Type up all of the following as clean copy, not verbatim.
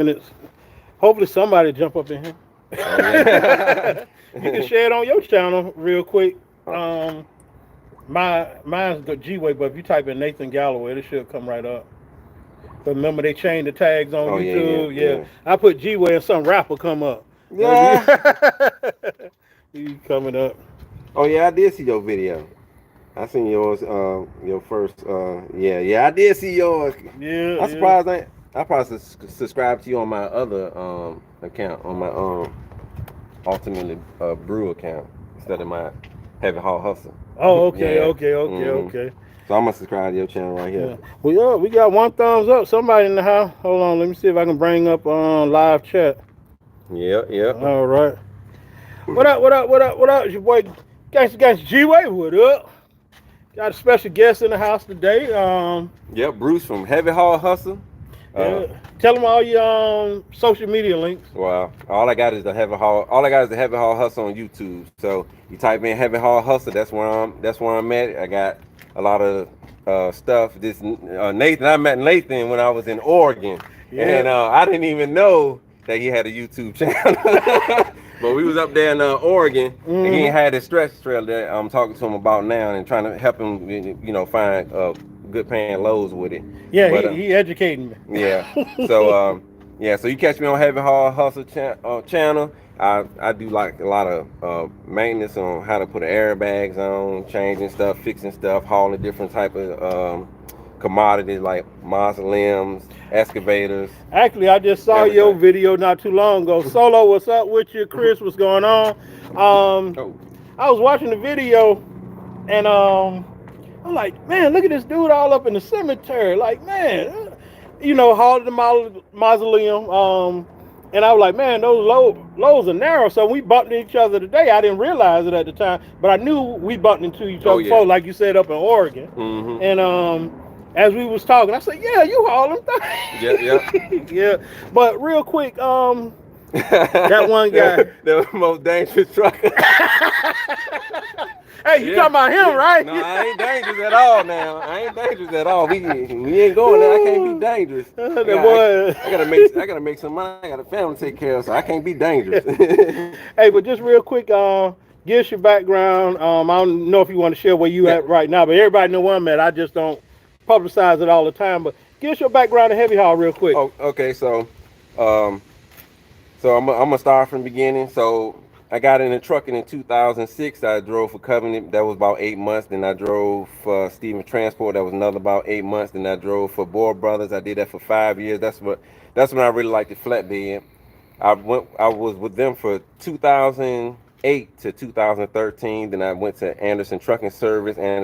minutes. Hopefully somebody jump up in here. Oh yeah. You can share it on your channel real quick. Uh, Mine's the G-Way, but if you type in Nathan Galloway, it should come right up. But remember they changed the tags on oh yeah, yeah, YouTube. Yeah, yeah. I put G-Way and some rapper come up. Yeah. You coming up? Oh yeah, I did see your video. I seen yours. Your first. Yeah. I did see yours. Yeah, I'm yeah. surprised I probably subscribed to you on my other account on my ultimately brew account instead of my heavy haul hustle. Oh, okay, Yeah. okay, okay, hmm okay. So I'm gonna subscribe to your channel right here. Yeah. Well, yeah, we got one thumbs up. Somebody in the house. Hold on, let me see if I can bring up live chat. Yeah, yeah. All right. What up? What up? What up? What up? It's your boy Gangsta G-Way. What up? Got a special guest in the house today. Yep, Bruce from Heavy Haul Hustle. Yeah. Tell them all your social media links. Well, all I got is the Heavy Haul. All I got is the Heavy Haul Hustle on YouTube. So you type in Heavy Haul Hustle. That's where I'm at. I got a lot of stuff. This Nathan. I met Nathan when I was in Oregon, Yeah. and I didn't even know that he had a YouTube channel. But we was up there in Oregon, and he had this stretch trail that I'm talking to him about now, and trying to help him, find good paying loads with it. Yeah, But, he educating me. yeah. So so you catch me on Heavy Haul Hustle channel. I do like a lot of maintenance on how to put airbags on, changing stuff, fixing stuff, hauling different type of commodities like mausoleums, excavators. Actually, I just saw Everything. your video not too long ago. Solo, what's up with you? Chris, what's going on? Oh. I was watching the video, and I'm like, man, look at this dude all up in the cemetery. Like, man, hauling the mausoleum. And I was like, man, those loads are narrow. So we bumped into each other today. I didn't realize it at the time, but I knew we bumped into each other before, like you said, up in Oregon. Mm-hmm. And as we was talking, I said, yeah, you hauling things. Yeah. Yeah. But real quick, that one guy. The most dangerous trucker. Hey, you talking about him, right? No, I ain't dangerous at all now. I ain't dangerous at all. We ain't going there. I can't be dangerous. I gotta make some money. I got a family to take care of, so I can't be dangerous. Hey, but just real quick, give us your background. I don't know if you want to share where you at right now, but everybody know where I'm at. I just don't publicize it all the time. But give us your background in Heavy Haul real quick. Oh, okay. So I'm gonna start from the beginning. So I got into trucking in 2006. I drove for Covenant. That was about 8 months. Then I drove for Stephen Transport. That was another about 8 months. Then I drove for Boer Brothers. I did that for 5 years. That's when I really liked the flatbed. I was with them for 2008 to 2013. Then I went to Anderson Trucking Service. I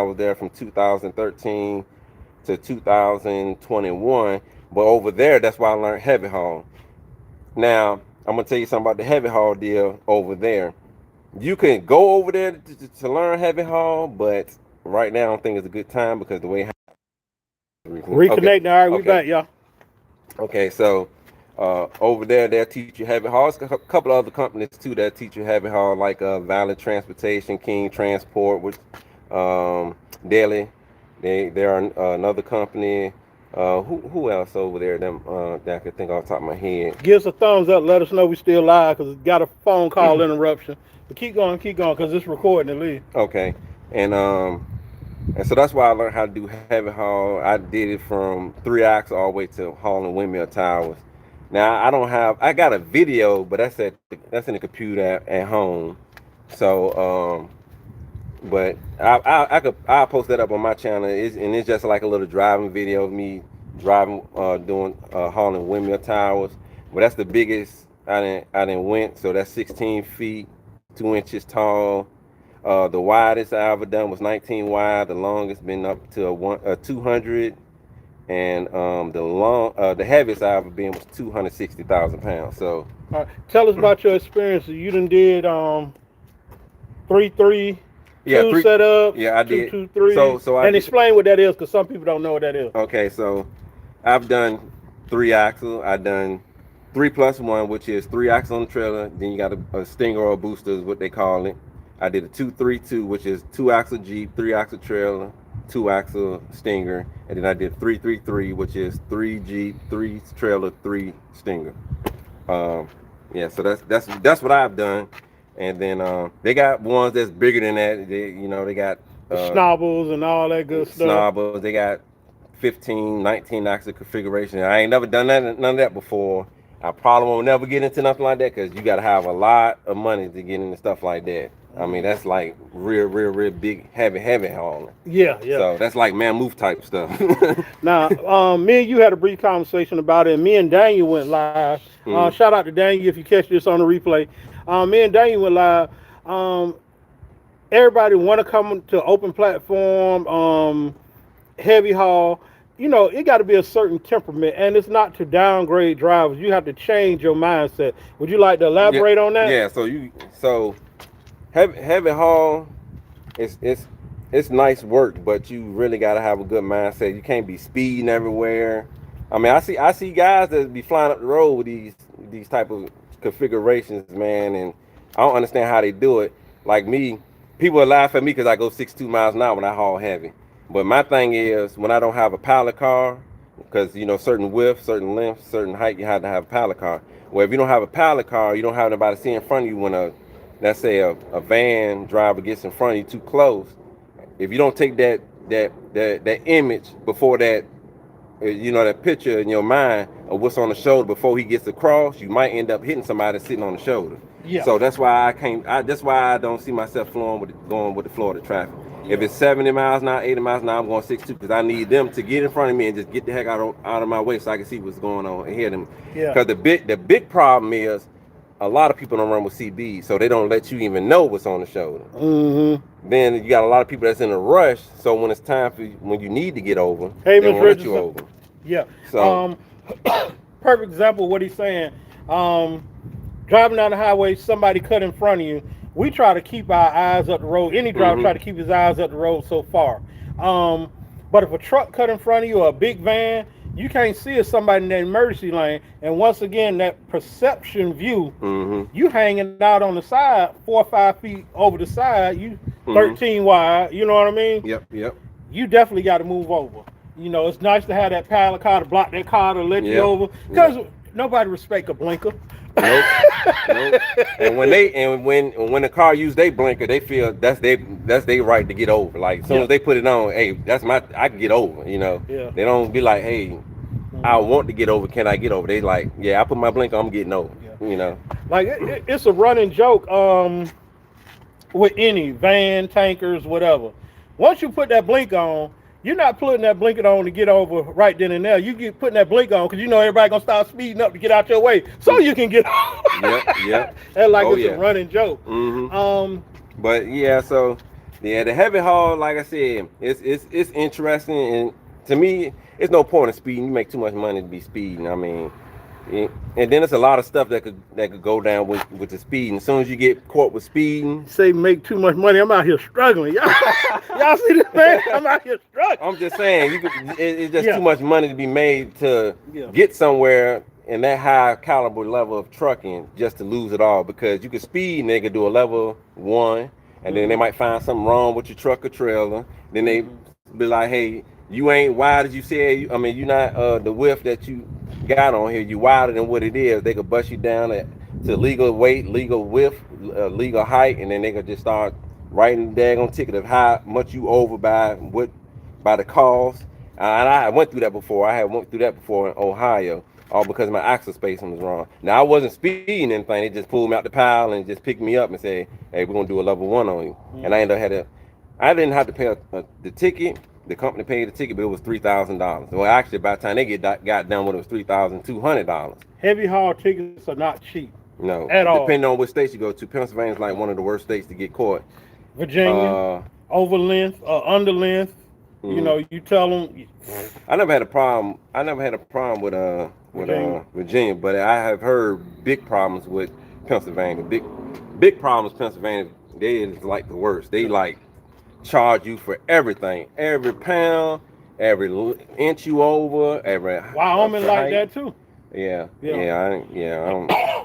was there from 2013 to 2021. But over there, that's why I learned heavy haul. Now, I'm gonna tell you something about the heavy haul deal over there. You can go over there to learn heavy haul, but right now I don't think it's a good time because the way Reconnecting. Okay. All right, we back, y'all. Okay, so over there they'll teach you heavy haul. There's a couple of other companies too that teach you heavy haul, like Valley Transportation, King Transport, which Daily. They're another company. Who else over there that I could think off the top of my head? Give us a thumbs up. Let us know we still live because got a phone call interruption. But keep going because it's recording and leave. Okay, and so that's why I learned how to do heavy haul. I did it from 3-axle all the way to hauling windmill towers. Now I got a video, but that's in the computer at home. So but I'll post that up on my channel. It's just like a little driving video of me driving, doing hauling windmill towers. But that's the biggest I didn't went. So that's 16 feet, 2 inches tall. The widest I ever done was 19 wide. The longest been up to 200, and the heaviest I ever been was 260,000 pounds. So tell us about your experience. You done did 3-3. Two setups. Yeah, I did. 2-2-3. So explain what that is, because some people don't know what that is. Okay, so I've done 3-axle. I've done 3+1, which is 3-axle on the trailer. Then you got a stinger or a booster is what they call it. I did a 2-3-2, which is 2-axle Jeep, 3-axle trailer, two axle Stinger, and then I did 333, which is three Jeep, three trailer, three Stinger. Um, yeah, so that's what I've done, and then they got ones that's bigger than that. They got The snobbles and all that good stuff. snobbers. They got 15, 19 axle configuration. I ain't never done none of that before. I probably won't never get into nothing like that because you got to have a lot of money to get into stuff like that. I mean, that's like real big, heavy hauling. Yeah, yeah. So that's like man move type stuff. Now, me and you had a brief conversation about it. And me and Daniel went live. Shout out to Daniel if you catch this on the replay. Me and Daniel went live. Everybody want to come to open platform, heavy haul. It got to be a certain temperament, and it's not to downgrade drivers. You have to change your mindset. Would you like to elaborate on that? Yeah. So heavy haul, it's nice work, but you really got to have a good mindset. You can't be speeding everywhere. I mean, I see guys that be flying up the road with these type of configurations, man, and I don't understand how they do it. Like me, people will laugh at me because I go 62 miles an hour when I haul heavy. But my thing is when I don't have a pallet car, because certain width, certain length, certain height, you have to have a pallet car. Well, if you don't have a pallet car, you don't have nobody see in front of you when let's say a van driver gets in front of you too close. If you don't take that image before that, that picture in your mind of what's on the shoulder before he gets across, you might end up hitting somebody sitting on the shoulder. Yeah. So that's why that's why I don't see myself going with the flow of the traffic. If it's 70 miles an hour, 80 miles an hour, I'm going 62 because I need them to get in front of me and just get the heck out of my way so I can see what's going on and hear them. Yeah. Because the big problem is a lot of people don't run with CBs, so they don't let you even know what's on the shoulder. Mm-hmm. Then you got a lot of people that's in a rush, so when it's time when you need to get over, hey, they won't let you over. Yeah. So, perfect example of what he's saying. Driving down the highway, somebody cut in front of you. We try to keep our eyes up the road. Any driver try to keep his eyes up the road so far. But if a truck cut in front of you or a big van, you can't see if somebody in that emergency lane. And once again, that perception view, you hanging out on the side, 4 or 5 feet over the side, you 13 wide, you know what I mean? Yep. You definitely got to move over. It's nice to have that pallet car to block that car to let you over. Because nobody respect a blinker. Nope. And when the car use their blinker, they feel that's they right to get over. Like as soon as they put it on, hey, I can get over. Yeah. They don't be like, hey, I want to get over. Can I get over? They like, yeah, I put my blinker, I'm getting over. Yeah. Like it's a running joke with any van, tankers, whatever. Once you put that blinker on, you're not putting that blinker on to get over right then and there. You get putting that blinker on because everybody gonna start speeding up to get out your way so you can get over. Yep. That's like a running joke. But so the heavy haul, like I said, it's interesting, and to me, it's no point in speeding. You make too much money to be speeding. I mean, and then there's a lot of stuff that could go down with the speeding. As soon as you get caught with speeding, say make too much money. I'm out here struggling. Y'all see this man? I'm out here struggling. I'm just saying, it's just too much money to be made to get somewhere in that high caliber level of trucking just to lose it all. Because you could speed and they could do a level 1, and then they might find something wrong with your truck or trailer. Then they be like, hey, you ain't wide as you said. I mean, you're not the width that you got on here. You wider than what it is. They could bust you down to legal weight, legal width, legal height, and then they could just start writing the daggone ticket of how much you over by the cost. And I went through that before. I had went through that before in Ohio, all because my axle spacing was wrong. Now I wasn't speeding anything. They just pulled me out the pile and just picked me up and said, "Hey, we're gonna do a level 1 on you." And I didn't have to pay the ticket. The company paid the ticket, but it was $3,000. Well, actually, by the time they got done with it, was $3,200. Heavy haul tickets are not cheap. No, at all. Depending on which state you go to, Pennsylvania is like one of the worst states to get caught. Virginia, over length or under length. You tell them. I never had a problem. with Virginia, but I have heard big problems with Pennsylvania. Big problems. Pennsylvania. They is like the worst. They like charge you for everything, every pound, every inch you over, every. Wyoming like that too. Yeah, Yeah. I don't.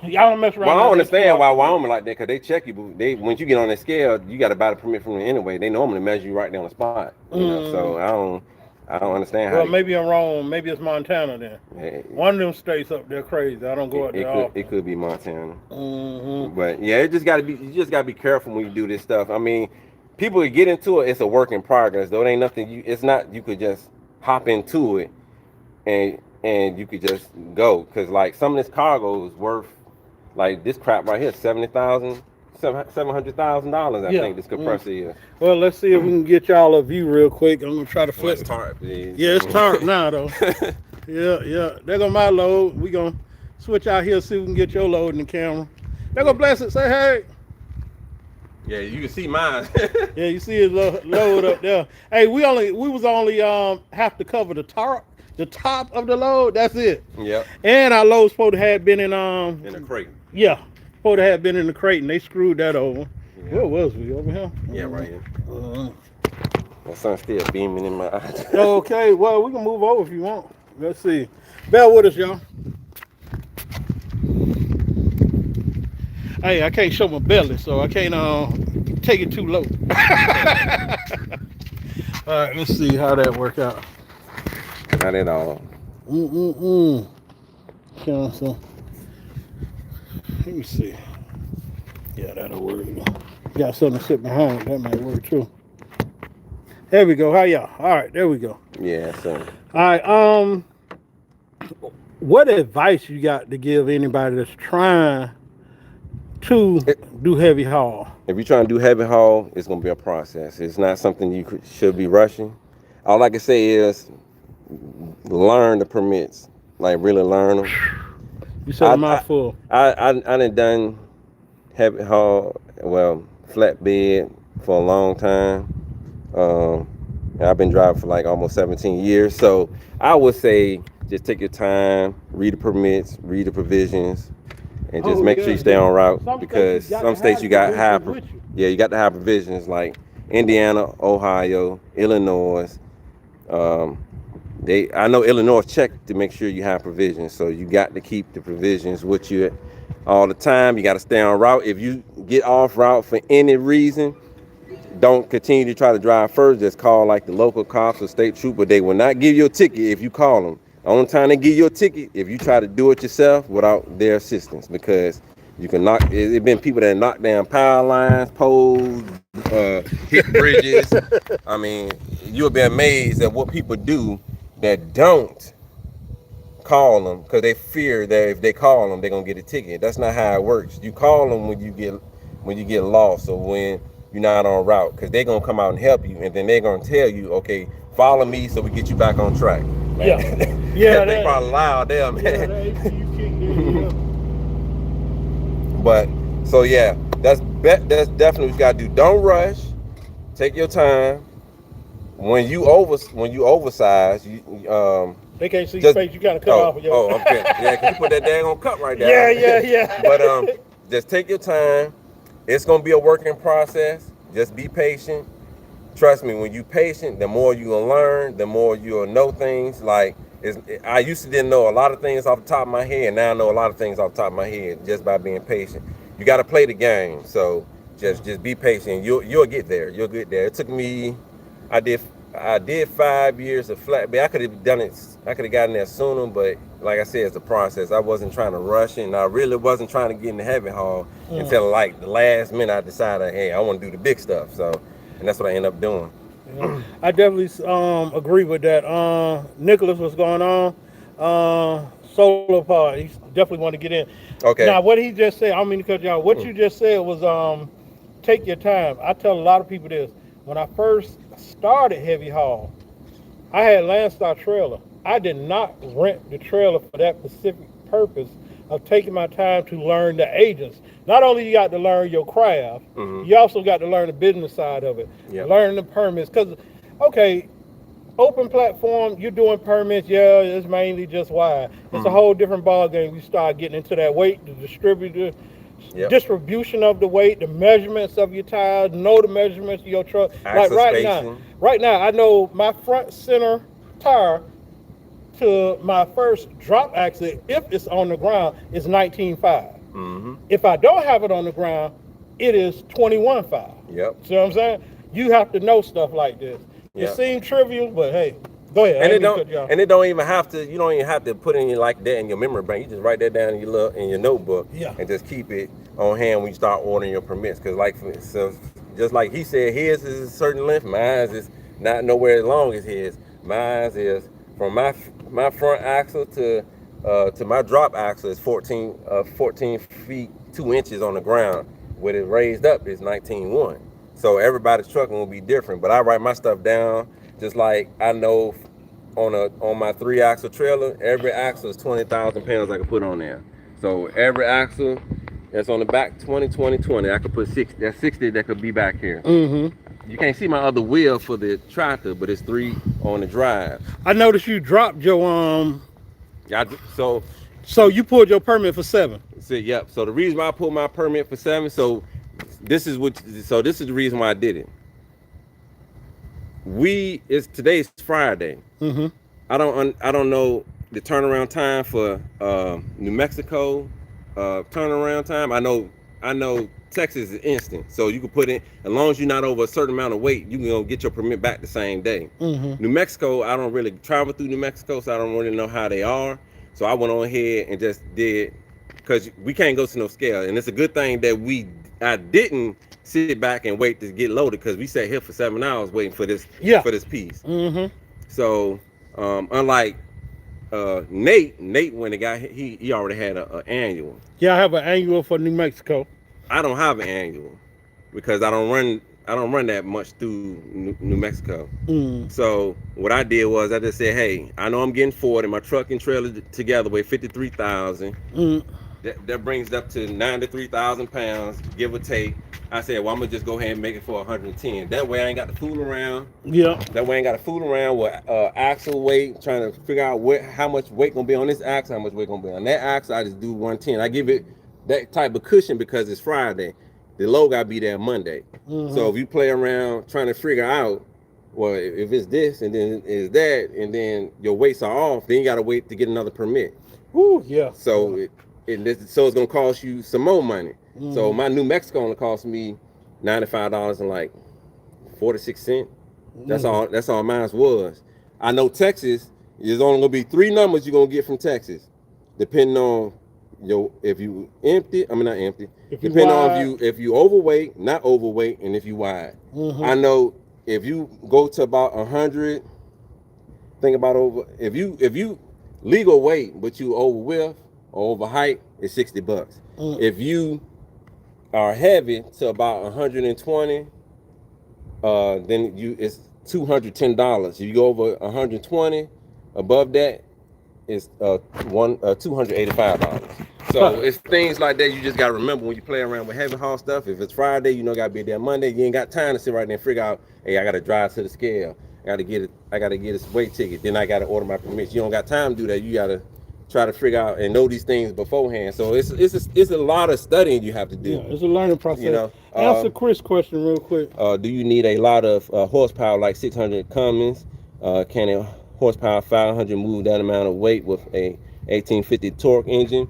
Y'all don't mess Well, around. I don't Now they understand start. why Wyoming like that, because they check you. But they once you get on that scale, you got to buy the permit from them anyway. They normally measure you right there on the spot. So Mm, I don't understand how well, they. maybe I'm wrong. Maybe it's Montana then. It, One of them states up there crazy. I don't go up there it often. could be Montana. Mm-hmm. But yeah, it just got to be. You just got to be careful when you do this stuff. I mean, people that get into it, it's a work in progress. Though it ain't nothing. It's not. You could just hop into it and you could just go, because like some of this cargo is worth, like this crap right here, $700,000. I Yeah. think this Mm. compressor is. Well, let's see if we can get y'all a view real quick. I'm gonna try to Well, flip that's it. tarp. Yeah, it's tarp now though. Yeah, yeah. There go my load. We gonna switch out here, see if we can get your load in the camera. There go Bless it. Say hey. Yeah, you can see mine. Yeah, you see his load up there. Hey, we was only have to cover the top of the load. That's it. Yep. And our load supposed to have been in In a crate. yeah, supposed to have been in the crate, and they screwed that over. Yeah. Where was we over here? Yeah, right here. Uh, The sun's still beaming in my eyes. okay, well we can move over if you want. Let's see. Bear with us, y'all. Hey, I can't show my belly, so I can't take it too low. All right, let's see how that work out. Not at all. Mm-mm-mm. Cancel. Let me see. Yeah, that'll work. Got something to sit behind. That might work too. There we go. How y'all? All right, there we go. Yeah, so All right. What advice you got to give anybody that's trying to do heavy haul? if you're trying to do heavy haul, it's gonna be a process. It's not something should be rushing. All I can say is learn the permits, like really learn them. You said a mouthful. I done heavy haul, well, flatbed for a long time. And I've been driving for like almost 17 years. So I would say just take your time, read the permits, read the provisions, and just make sure you stay on route, because some states you got yeah, you got to have provisions like Indiana, Ohio, Illinois. Um, I know Illinois check to make sure you have provisions, so you got to keep the provisions with you all the time. You got to stay on route. If you get off route for any reason, don't continue to try to drive first. Just call like the local cops or state trooper. They will not give you a ticket if you call them. The only time they give you a ticket if you try to do it yourself without their assistance, because you can knock. It's been people that knock down power lines, poles, hit bridges. I mean, you'll be amazed at what people do that don't call them, because they fear that if they call them, they're gonna get a ticket. That's not how it works. You call them when you get lost, or when you're not on route, because they're gonna come out and help you, and then they're gonna tell you, okay, follow me so we get you back on track. Yeah, yeah. They probably loud there, man. Yeah, that ACU kicked in. But so yeah, that's definitely what you gotta do. Don't rush. Take your time. When you oversize, They can't see your face. You gotta cut off. Okay. Yeah, cause you put that daggone cut right there. Yeah. But just take your time. It's gonna be a working process. Just be patient. Trust me, when you patient, the more you gonna learn, the more you'll know things. Like I used to didn't know a lot of things off the top of my head. Now I know a lot of things off the top of my head just by being patient. You gotta play the game. So just be patient. You'll get there. You'll get there. It took me. I did 5 years of flatbed. I could have done it. I could have gotten there sooner, but like I said, it's a process. I wasn't trying to rush it, and I really wasn't trying to get in the heavy haul until like the last minute. I decided, hey, I want to do the big stuff. So, and that's what I ended up doing. Yeah. I definitely agree with that. Nicholas, what's going on? Solar part. He definitely want to get in. Okay. Now, what he just said, I don't mean to cut you out. What you just said was take your time. I tell a lot of people this. When I first started heavy haul, I had Landstar trailer. I did not rent the trailer for that specific purpose of taking my time to learn the agents. Not only you got to learn your craft, you also got to learn the business side of it. Yep. Learn the permits. Because, okay, open platform, you're doing permits, yeah, it's mainly just wide. It's a whole different ball game. You start getting into that weight, the distributor, distribution of the weight, the measurements of your tires, know the measurements of your truck. Like right now, I know my front center tire to my first drop axle, if it's on the ground, is 19.5. If I don't have it on the ground, it is 21.5. Yep. See what I'm saying? You have to know stuff like this. It seems trivial, but hey, go ahead. And it don't even have to. You don't even have to put it in like that in your memory bank. You just write that down in your notebook, and just keep it on hand when you start ordering your permits. Because so just like he said, his is a certain length. Mine is not nowhere as long as his. Mine is from my front axle to my drop axle is 14 feet 2 inches on the ground. With it raised up is 19.1. So everybody's trucking will be different. But I write my stuff down just like I know on my 3-axle trailer, every axle is 20,000 pounds I can put on there. So every axle that's on the back 20, 20, 20. I could put 60. That's 60 that could be back here. You can't see my other wheel for the tractor, but it's 3 on the drive. I noticed you dropped your Yeah. So you pulled your permit for 7. Yep. So the reason why I pulled my permit for 7. So this is the reason why I did it. Today's Friday. I don't know the turnaround time for New Mexico turnaround time. I know Texas is instant, so you can put in, as long as you're not over a certain amount of weight, you can go get your permit back the same day. New Mexico, I don't really travel through New Mexico, so I don't really know how they are. So I went on ahead and just did, because we can't go to no scale, and it's a good thing that I didn't sit back and wait to get loaded, because we sat here for 7 hours waiting for this piece. So unlike Nate when the guy he already had an annual. Yeah, I have an annual for New Mexico. I don't have an annual because I don't run that much through New Mexico. So what I did was I just said, hey, I know I'm getting 40. My truck and trailer together weigh 53,000. That brings it up to 93,000 pounds, give or take. I said, well, I'm gonna just go ahead and make it for 110. That way I ain't got to fool around. That way I ain't got to fool around with axle weight, trying to figure out how much weight gonna be on this axle, how much weight gonna be on that axle. I just do 110. I give it that type of cushion because it's Friday. The load gotta be there Monday. So if you play around trying to figure out, well, if it's this and then it's that, and then your weights are off, then you gotta wait to get another permit. So it's gonna cost you some more money. So my New Mexico only cost me $95 and like 46 cents. That's all mine was. I know Texas, there's only gonna be 3 numbers you're gonna get from Texas, depending on if you empty. I mean not empty. Depending on if you overweight, not overweight, and if you wide. I know if you go to about 100, think about if you legal weight but you over width or over height, it's $60. If you are heavy to about 120, then it's $210. If you go over 120, above that, it's $285. So it's things like that you just gotta remember when you play around with heavy haul stuff. If it's Friday, you know gotta be there Monday. You ain't got time to sit right there and figure out, hey, I gotta drive to the scale. I gotta get this weight ticket. Then I gotta order my permits. You don't got time to do that. You gotta try to figure out and know these things beforehand. So it's a lot of studying you have to do. Yeah, it's a learning process. Answer Chris' question real quick. Do you need a lot of horsepower like 600 Cummins? Can a horsepower 500 move that amount of weight with a 1850 torque engine?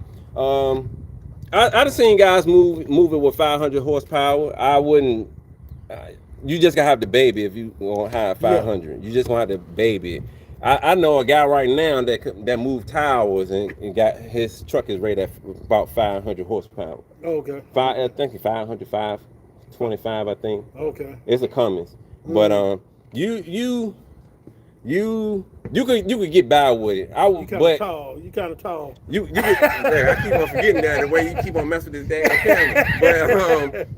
I've seen guys move it with 500 horsepower. I wouldn't. You just gotta have the baby if you want to have 500. You just gonna have the baby. I know a guy right now that moved towers and got his truck is rated at about 500 horsepower. Okay. I think 500, 525, I think. Okay. It's a Cummins, but you could get by with it. You kind of tall. You I keep on forgetting that the way you keep on messing with this damn camera. But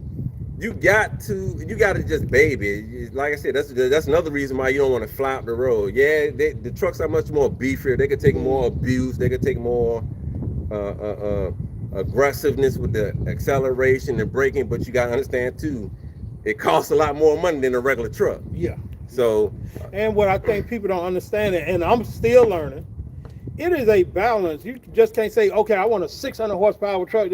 you got to just baby. Like I said, that's another reason why you don't want to fly up the road. Yeah, the trucks are much more beefier. They could take more abuse. They could take more aggressiveness with the acceleration and braking. But you got to understand too, it costs a lot more money than a regular truck. Yeah. So. And what I think people don't understand, and I'm still learning, it is a balance. You just can't say, okay, I want a 600 horsepower truck.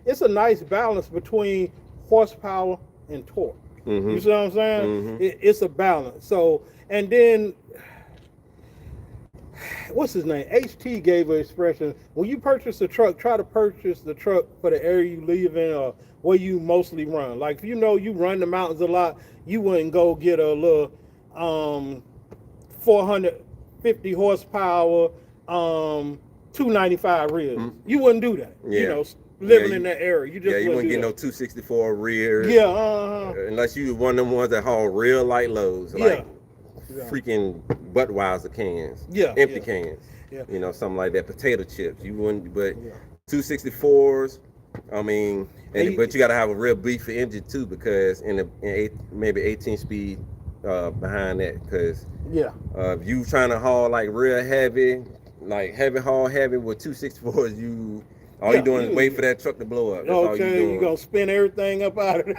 It's a nice balance between horsepower and torque. You see what I'm saying? It's a balance. So, and then what's his name? HT gave an expression. When you purchase a truck, try to purchase the truck for the area you live in or where you mostly run. Like if you know you run the mountains a lot, you wouldn't go get a little 450 horsepower 295 rears. You wouldn't do that. Yeah. You know, living in that area. You just you wouldn't get do no that. 264 rears. Yeah, unless you one of them ones that haul real light loads, like freaking Budweiser cans, empty cans. You know, something like that. Potato chips. You wouldn't, but 264s. I mean, but you got to have a real beefy engine too, because maybe 18 speed behind that, because if you trying to haul like real heavy, like heavy with 264s, all you doing is wait for that truck to blow up. That's all you doing. You're gonna spin everything up out of it.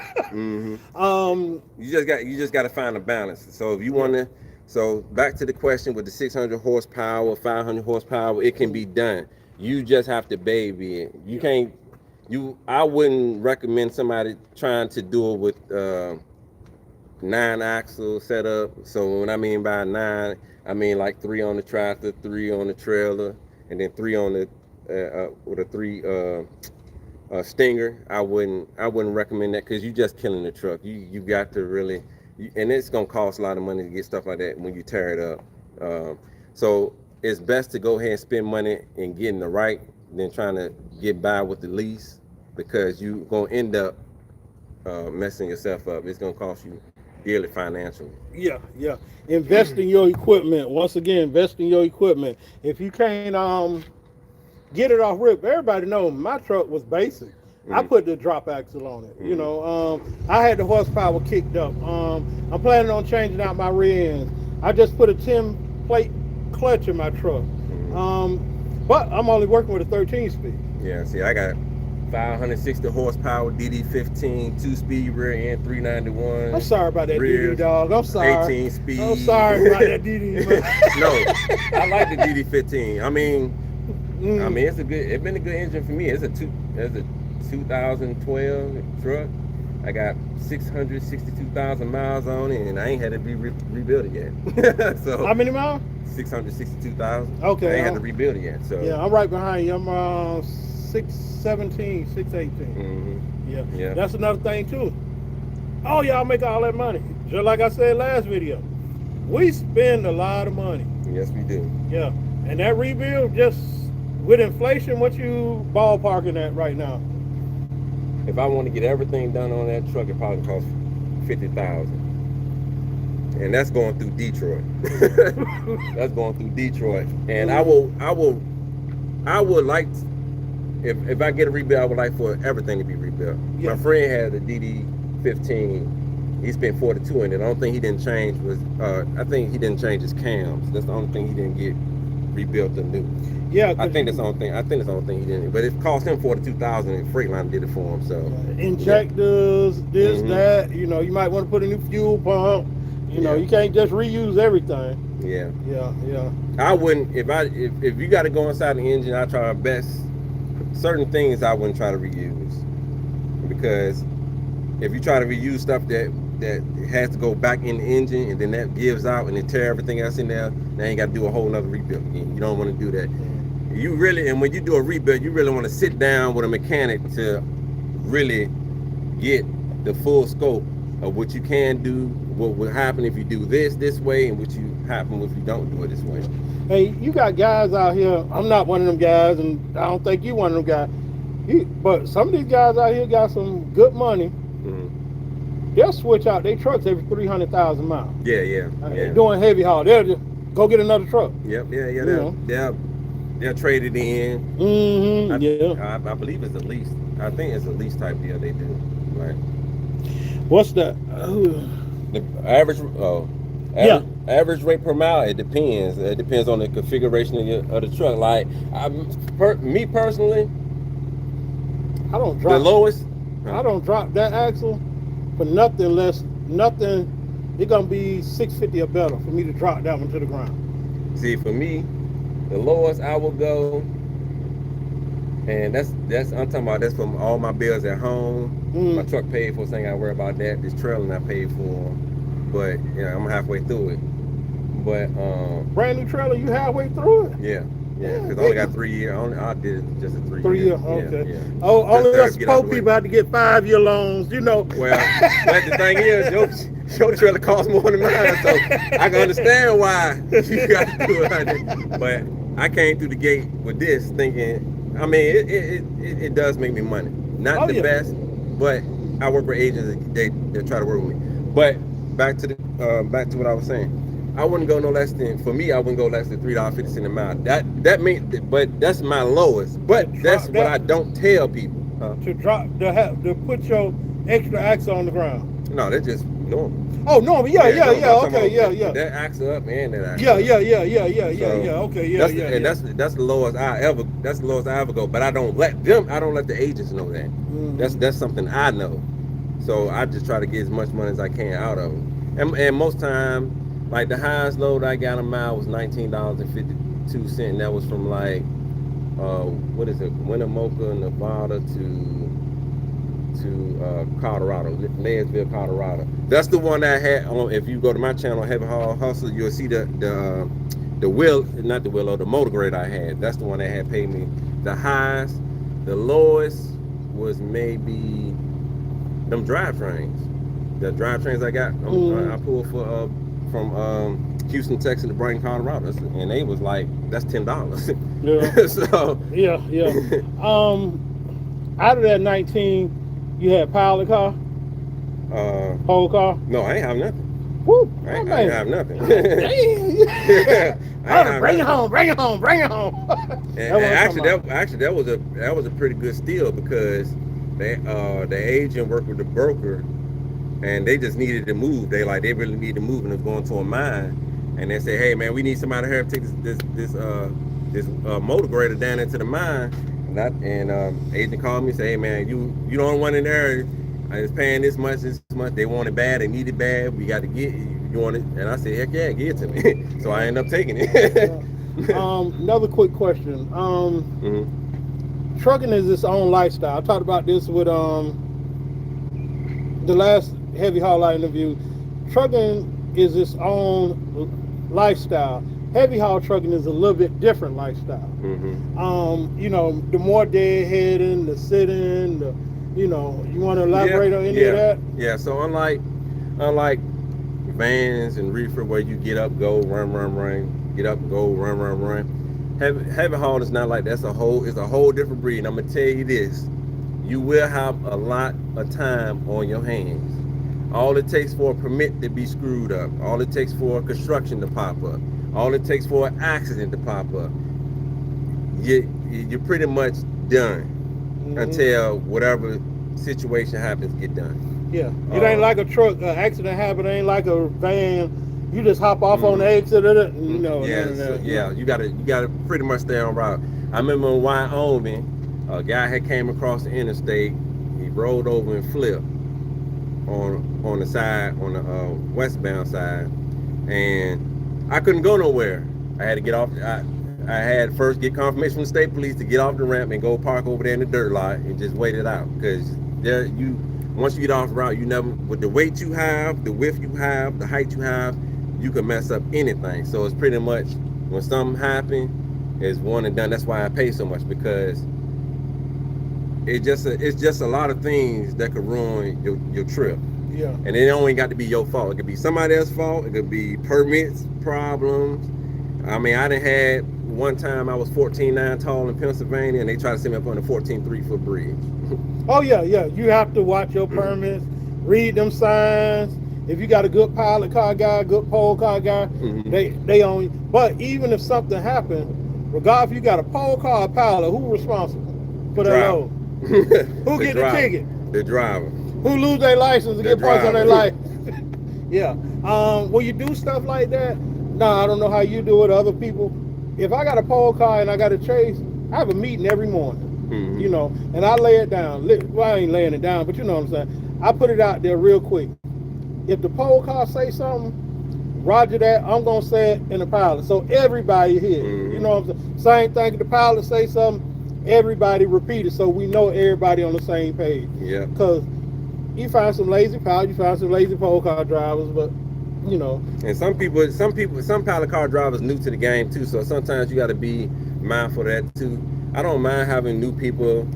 You just got to find a balance. So if you want to, so back to the question with the 600 horsepower, 500 horsepower, it can be done. You just have to baby it. You can't. I wouldn't recommend somebody trying to do it with 9 axle setup. So when I mean by 9, I mean like 3 on the tractor, 3 on the trailer, and then 3 on the with a 3 Stinger. I wouldn't recommend that, because you just killing the truck. You got to really, and it's gonna cost a lot of money to get stuff like that when you tear it up. So it's best to go ahead and spend money in getting the right than trying to get by with the lease, because you're gonna end up messing yourself up. It's gonna cost you dearly financially. Yeah. Invest in your equipment. Once again, invest in your equipment. If you can't get it off rip, everybody knows my truck was basic. I put the drop axle on it. You know, I had the horsepower kicked up. I'm planning on changing out my rear ends. I just put a 10 plate clutch in my truck. But I'm only working with a 13 speed. Yeah, see, I got 560 horsepower DD15, 2-speed rear end, 391. I'm sorry about that DD, dog. I'm sorry. 18 speed. I'm sorry about that DD. No, I like the DD15. I mean, it's been a good engine for me. It's a 2012 truck. I got 662,000 miles on it, and I ain't had to be rebuilt it yet. So how many miles? 662,000. Okay. I ain't had to rebuild it yet. So yeah, I'm right behind you. I'm 617, 618. Yeah. That's another thing too. Oh, y'all make all that money. Just like I said last video, we spend a lot of money. Yes, we do. Yeah, and that rebuild, just with inflation, what you ballparking at right now? If I want to get everything done on that truck, it probably costs $50,000, and that's going through Detroit. That's going through Detroit, and I would like, if I get a rebuild, I would like for everything to be rebuilt. My friend had a DD15. He spent 42 in it. The only thing he didn't change was, I think he didn't change his cams. That's the only thing he didn't get rebuilt or new. Yeah, I think that's the only thing. I think that's the only thing he didn't. But it cost him $42,000, and Freightliner did it for him. So injectors, this, that. You know, you might want to put a new fuel pump. You know, you can't just reuse everything. Yeah. I wouldn't. If you got to go inside the engine, I try my best. Certain things I wouldn't try to reuse, because if you try to reuse stuff that has to go back in the engine, and then that gives out and it tear everything else in there, now you got to do a whole nother rebuild again. You don't want to do that. You really, and when you do a rebuild, you really want to sit down with a mechanic to really get the full scope of what you can do, what will happen if you do this way, and what you happen if you don't do it this way. Hey, you got guys out here. I'm not one of them guys, and I don't think you one of them guys. But some of these guys out here got some good money. They'll switch out their trucks every 300,000 miles. Yeah. They're doing heavy haul. They'll just go get another truck. Yep. They'll trade it in. I believe it's a lease. I think it's a lease type deal they do. Right. What's that? The average. Average rate per mile. It depends. It depends on the configuration of the truck. Like me personally, I don't drop the lowest. I don't drop that axle for nothing less. It's gonna be 650 or better for me to drop that one to the ground. See, for me, the lowest I will go, and that's I'm talking about. That's from all my bills at home. My truck paid for, so I ain't gotta worry about that. This trailer I paid for, but I'm halfway through it. But Brand new trailer, you halfway through it? yeah, Yeah, because I only big. got 3 years. I did just a 3 3 year. year, okay. Yeah. Oh, Just only to us get out poor the way. people have to get 5 year loans, you know. Well, but the thing is, your trailer costs more than mine, so I can understand why you got to do it like that. But I came through the gate with this thinking, I mean, it does make me money. Not Oh the yeah. best, but I work with agents. They try to work with me. But back to what I was saying. I wouldn't go no less than, for me, I wouldn't go less than $3.50 a mile. That means, but that's my lowest. But that's what I don't tell people. To put your extra axle on the ground. No, that's just normal. Oh no, yeah, Yeah, yeah, no, but yeah, I'm talking okay, yeah, about yeah. that axle up and that axle Yeah, up. yeah, yeah, yeah, yeah, yeah, So yeah. Okay, yeah, that's yeah, and yeah. that's the lowest I ever. That's the lowest I ever go. But I don't let them. I don't let the agents know that. That's something I know. So I just try to get as much money as I can out of them. And most time, like the highest load I got a mile was $19.52. That was from like what is it, Winnemoka, Nevada to Colorado, Ledgeville, Colorado. That's the one that I had on. If you go to my channel, Heavy Haul Hustle, you'll see the wheel, not the willow, the motor grade I had. That's the one that had paid me the highest. The lowest was maybe them drivetrains. The drivetrains I got, I pulled from Houston, Texas to Brighton, Colorado, and they was like, that's $10. Yeah. So yeah, yeah. Out of that 19, you had pilot car, whole car. No, I ain't have nothing. Woo, I ain't have nothing. Damn. Bring it home, bring it home, bring it home. And actually that was a pretty good steal because the agent worked with the broker and they just needed to move. They really needed to move and it was going to a mine. And they said, hey man, we need somebody here to take this motor grader down into the mine. And agent called me and said, hey man, you the only one in there. I was paying this much. They want it bad. They need it bad. We got to get it. You want it? And I said, heck yeah, give it to me. So I ended up taking it. Another quick question. Trucking is its own lifestyle. I talked about this with the last Heavy Haul I interviewed. Trucking is its own lifestyle. Heavy haul trucking is a little bit different lifestyle. You know, the more deadheading, the sitting, you want to elaborate on any of that? Yeah. So unlike vans and reefer where you get up, go, run, get up, go, run. Heavy haul is not like that. It's a whole different breed. And I'm gonna tell you this: you will have a lot of time on your hands. All it takes for a permit to be screwed up. All it takes for a construction to pop up. All it takes for an accident to pop up. You're pretty much done until whatever situation happens get done. Yeah, it ain't like a truck. Accident happen. It ain't like a van. You just hop off on the exit of it. Yeah. You gotta pretty much stay on route. I remember in Wyoming, a guy had came across the interstate. He rolled over and flipped on the side, on the westbound side, and I couldn't go nowhere. I had to get off. I had first get confirmation from the state police to get off the ramp and go park over there in the dirt lot and just wait it out. Because once you get off the route, you never, with the weight you have, the width you have, the height you have, you can mess up anything. So it's pretty much when something happens, it's one and done. That's why I pay so much, because it's just a lot of things that could ruin your trip. Yeah. And it only got to be your fault. It could be somebody else's fault. It could be permits, problems. I mean, I done had one time I was 14.9 tall in Pennsylvania, and they tried to send me up on a 14.3-foot bridge. Oh yeah. You have to watch your permits, read them signs. If you got a good pilot car guy, good pole car guy, they own you. But even if something happened, regardless if you got a pole car or pilot, who responsible for the load? Who get the ticket? The driver. Who lose their license and get points on their license? Yeah. When you do stuff like that, I don't know how you do it, other people. If I got a pole car and I got to chase, I have a meeting every morning, and I lay it down. Well, I ain't laying it down, but you know what I'm saying. I put it out there real quick. If the pole car say something, roger that, I'm going to say it in the pilot. So everybody here, you know what I'm saying? Same thing, if the pilot say something, everybody repeat it so we know everybody on the same page. Yeah. Because you find some lazy pilots, you find some lazy pole car drivers, but you know. And some pilot car drivers new to the game too. So sometimes you got to be mindful of that too. I don't mind having new people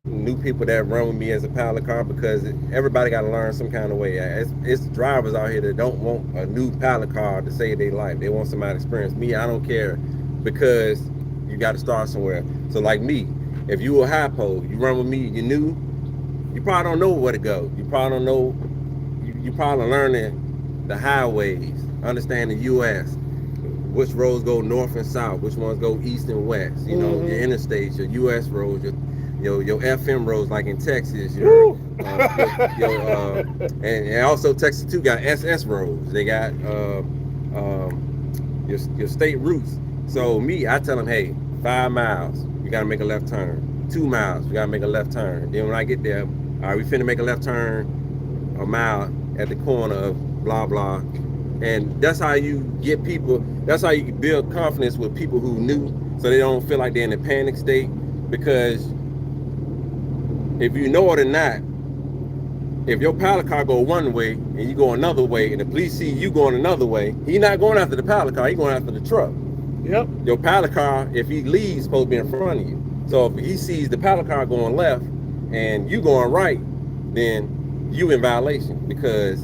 that run with me as a pilot car because everybody got to learn some kind of way. It's drivers out here that don't want a new pilot car to save their life. They want somebody experienced. Me, I don't care because you got to start somewhere. So like me, if you a high pole, you run with me, you new, you probably don't know where to go. You probably don't know. You probably learning the highways, understand the U.S. Which roads go north and south, which ones go east and west. You know, your interstates, your U.S. roads, your FM roads like in Texas, and also Texas too got SS roads. They got your state routes. So me, I tell them, hey, 5 miles, we gotta make a left turn. 2 miles, we gotta make a left turn. Then when I get there, all right, we finna make a left turn a mile at the corner of blah blah. And that's how you get people. That's how you build confidence with people who knew, so they don't feel like they're in a panic state. Because if you know it or not, if your pilot car go one way and you go another way, and the police see you going another way, he's not going after the pilot car. He's going after the truck. Yep. Your pilot car, if he leaves, supposed to be in front of you. So if he sees the pilot car going left and you going right, then you in violation because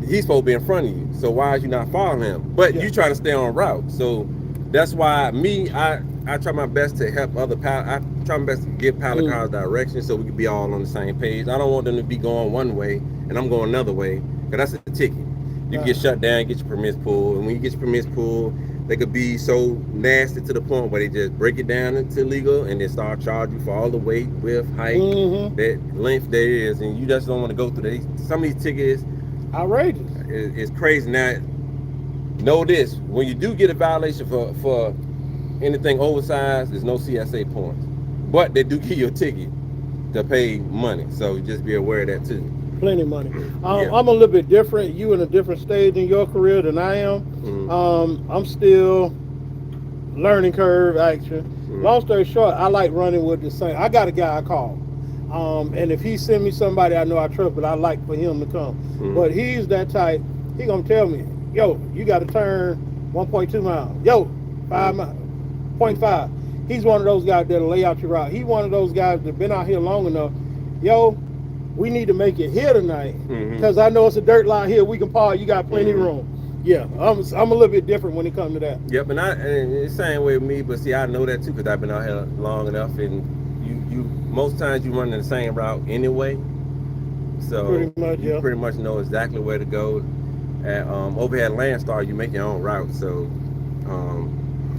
he's supposed to be in front of you. So why is you not following him? But you try to stay on route. So that's why I try my best to help other pilot. I try my best to give pilot cars direction so we can be all on the same page. I don't want them to be going one way and I'm going another way, because that's a ticket. You can get shut down, get your permits pulled, and when you get your permits pulled, they could be so nasty to the point where they just break it down into legal and then start charging you for all the weight, width, height, that length there is, and you just don't want to go through these. Some of these tickets, outrageous. It's crazy. Now, know this: when you do get a violation for anything oversized, there's no CSA points, but they do give you a ticket to pay money. So just be aware of that too. Plenty of money. I'm a little bit different. You in a different stage in your career than I am. I'm still learning curve action. Long story short, I like running with the same. I got a guy I call. And if he send me somebody I know I trust, but I like for him to come. But he's that type. He gonna tell me, yo, you got to turn 1.2 miles. Yo, 5 miles, 0.5. He's one of those guys that'll lay out your route. He's one of those guys that been out here long enough. Yo, we need to make it here tonight because I know it's a dirt lot here. We can park. You got plenty of room. Yeah, I'm a little bit different when it comes to that. Yep, and it's the same way with me. But see, I know that too because I've been out here long enough, and you most times you run the same route anyway. So you pretty much know exactly where to go. At over here at Landstar, you make your own route. So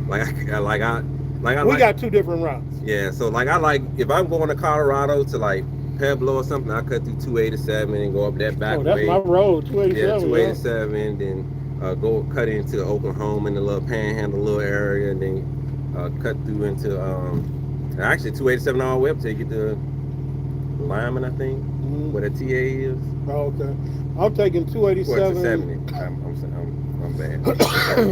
we got two different routes. Yeah, so if I'm going to Colorado to like Pueblo or something, I cut through 287 and go up that back way. That's my road, 287. Yeah, 287, then go cut into Oklahoma in the little panhandle little area, and then cut through into actually 287 all the way up till you get to Lyman, I think, where the TA is. Oh, okay. I'm taking 287. I'm bad.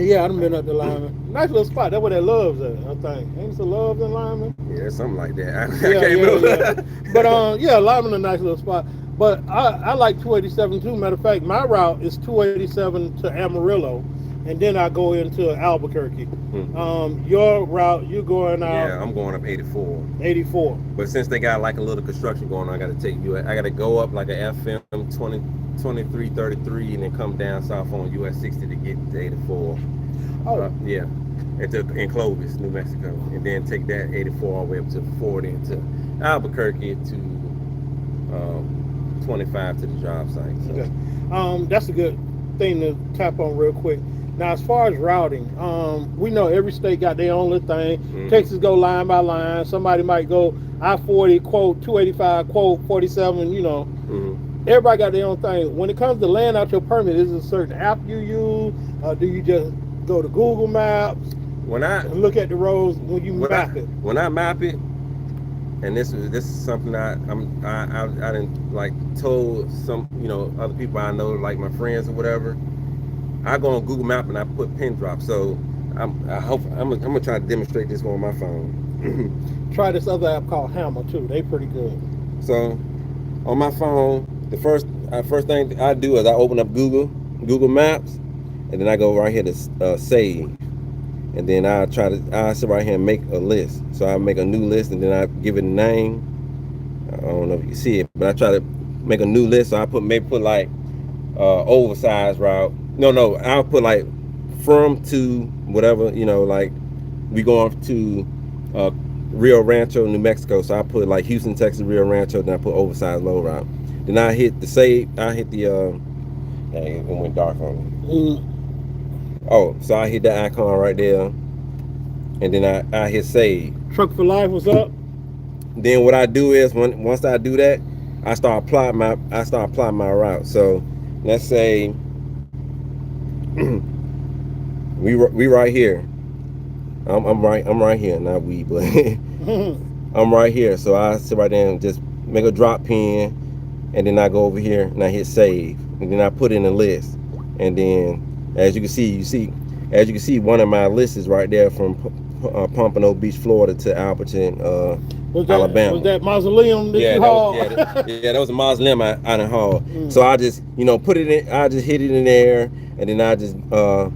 Yeah, I've been up to Lyman. Nice little spot. That's where that Love's at, I think. Ain't there Love's in Lyman? Yeah, something like that. I can't remember. Yeah. But Lyman a nice little spot. But I like 287 too. Matter of fact, my route is 287 to Amarillo, and then I go into Albuquerque. Your route, you're going out. Yeah, I'm going up 84. 84. But since they got like a little construction going on, I got to go up like a FM 2333 and then come down south on US 60 to get to 84. Yeah, in Clovis, New Mexico, and then take that 84 all the way up to 40 into Albuquerque to 25 to the job site. So. Okay. That's a good thing to tap on real quick. Now, as far as routing, we know every state got their own little thing. Texas go line by line. Somebody might go I-40, quote, 285, quote, 47, Everybody got their own thing. When it comes to laying out your permit, is it a certain app you use? Do you just go to Google Maps and look at the roads when you map it? When I map it, and this is something I didn't like told some other people I know, like my friends or whatever. I go on Google Map and I put pin drops. So I'm gonna try to demonstrate this on my phone. Try this other app called Hammer too. They pretty good. So on my phone, the first thing I do is I open up Google Google Maps, and then I go right here to save, and then I sit right here and make a list. So I make a new list, and then I give it a name. I don't know if you can see it, but I try to make a new list. So I put like oversized route. No, I'll put like from to whatever, like we going to uh, Rio Rancho, New Mexico. So I put like Houston, Texas, Rio Rancho. Then I put oversized low route. Then I hit the save. I hit the. Dang, it went dark on me. Oh, so I hit that icon right there, and then I hit save. Truck for life was up. Then what I do is once I do that, I start plotting my route. So let's say we right here. I'm right here, not we, but I'm right here. So I sit right there and just make a drop pin, and then I go over here and I hit save, and then I put in a list, and then as you can see, one of my lists is right there from Pompano Beach, Florida to Alberton, Alabama. Was that mausoleum that you hauled? That was a mausoleum I done hauled. So I just put it in. I just hit it in there, and then I just go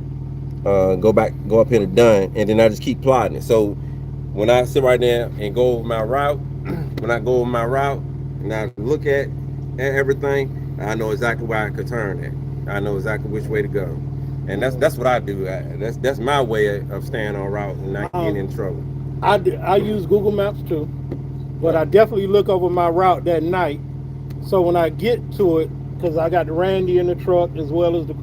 up here to done, and then I just keep plotting it. So when I sit right there and go over my route, and I look at everything, I know exactly where I could turn it. I know exactly which way to go, and that's what I do. That's my way of staying on route and not getting in trouble. I use Google Maps too, but I definitely look over my route that night. So when I get to it, because I got the Randy in the truck as well as the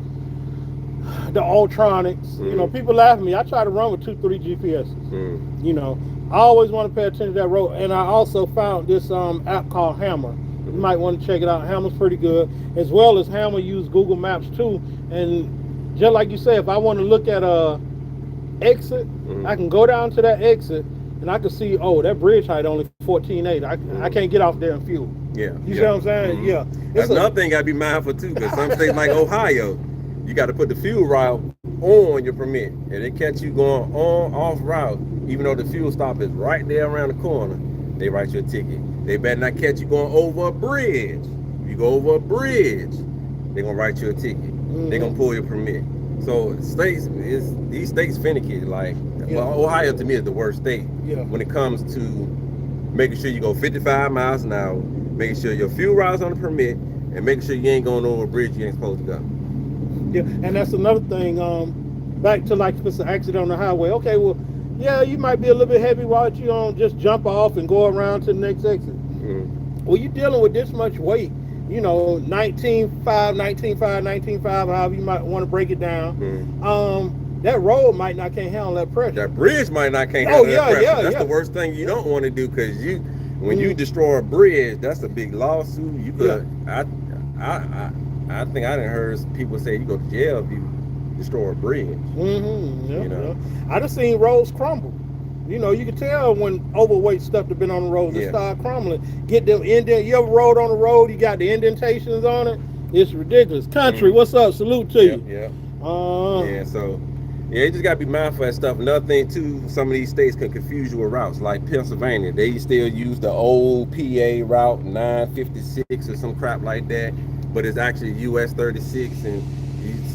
Ultronics. People laugh at me. I try to run with 2-3 GPSs. I always want to pay attention to that road. And I also found this app called Hammer. You might want to check it out. Hammer's pretty good, as well as Hammer use Google Maps too. And just like you say, if I want to look at a exit, I can go down to that exit and I can see, oh, that bridge height only 14.8. I can't get off there and fuel. You see what I'm saying? Yeah. That's another thing I gotta be mindful too, because some states like Ohio, you got to put the fuel route on your permit. If they catch you going off route, even though the fuel stop is right there around the corner, they write you a ticket. They better not catch you going over a bridge. If you go over a bridge, they're gonna write you a ticket. They're gonna pull your permit. So these states finicky. Like, well, Ohio to me is the worst state when it comes to making sure you go 55 miles an hour, making sure your fuel route's on the permit, and making sure you ain't going over a bridge you ain't supposed to go. Yeah, and that's another thing. Back to like if it's an accident on the highway. Okay, well, yeah, you might be a little bit heavy. Why don't you don't just jump off and go around to the next exit? Well, you're dealing with this much weight. 19.5, 19.5, however you might want to break it down. That road might not can't handle that pressure. That bridge might not can't handle that pressure. That's the worst thing you don't want to do, because when you destroy a bridge, that's a big lawsuit. You could I think I done heard people say you go to jail if you destroy a bridge. I done seen roads crumble. You can tell when overweight stuff that's been on the road and start crumbling. Get them indent. You ever rode on the road? You got the indentations on it. It's ridiculous. Country, what's up? Salute to you. So you just gotta be mindful of stuff. Another thing too, some of these states can confuse you with routes. Like Pennsylvania, they still use the old PA route 956 or some crap like that, but it's actually US 36, and